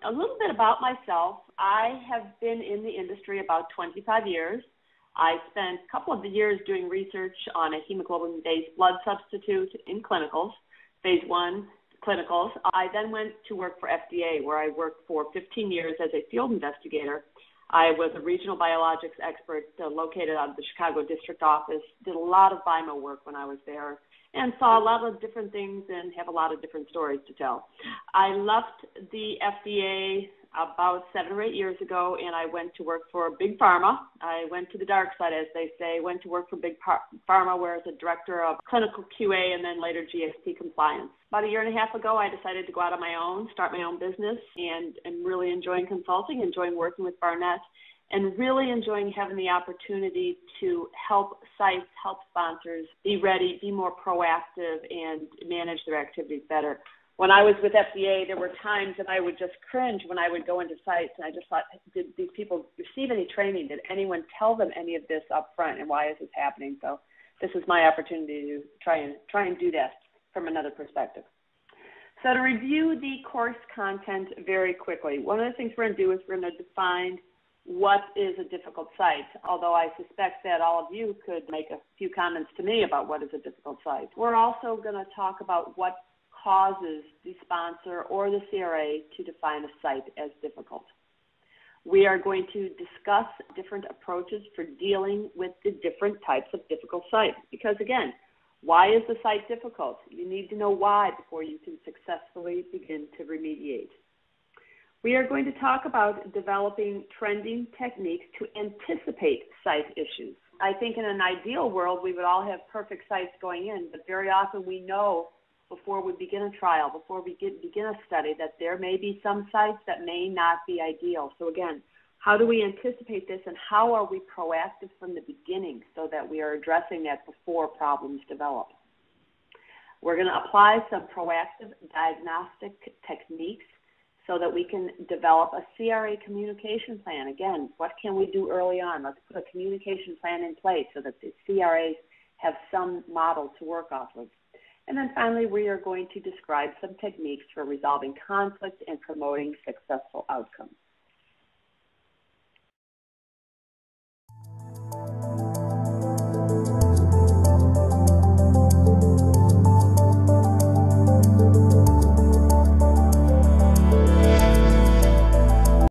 A little bit about myself. I have been in the industry about 25 years. I spent a couple of years doing research on a hemoglobin-based blood substitute in clinicals, phase 1 clinicals. I then went to work for FDA, where I worked for 15 years as a field investigator. I was a regional biologics expert located out of the Chicago district office, did a lot of BIMO work when I was there, and saw a lot of different things and have a lot of different stories to tell. I left the FDA about 7 or 8 years ago, and I went to work for Big Pharma. I went to the dark side, as they say, went to work for Big Pharma, where I was a director of clinical QA and then later GSP compliance. About a year and a half ago, I decided to go out on my own, start my own business, and really enjoying consulting, enjoying working with Barnett, and really enjoying having the opportunity to help sites, help sponsors be ready, be more proactive, and manage their activities better. When I was with FDA, there were times that I would just cringe when I would go into sites, and I just thought, did these people receive any training? Did anyone tell them any of this up front, and why is this happening? So this is my opportunity to try and do that from another perspective. So to review the course content very quickly, one of the things we're going to do is we're going to define what is a difficult site, although I suspect that all of you could make a few comments to me about what is a difficult site. We're also going to talk about what causes the sponsor or the CRA to define a site as difficult. We are going to discuss different approaches for dealing with the different types of difficult sites, because again, why is the site difficult? You need to know why before you can successfully begin to remediate. We are going to talk about developing trending techniques to anticipate site issues. I think in an ideal world, we would all have perfect sites going in, but very often we know before we begin a trial, before we begin a study, that there may be some sites that may not be ideal. So again, how do we anticipate this, and how are we proactive from the beginning so that we are addressing that before problems develop? We're going to apply some proactive diagnostic techniques so that we can develop a CRA communication plan. Again, what can we do early on? Let's put a communication plan in place so that the CRAs have some model to work off of. And then finally, we are going to describe some techniques for resolving conflict and promoting successful outcomes.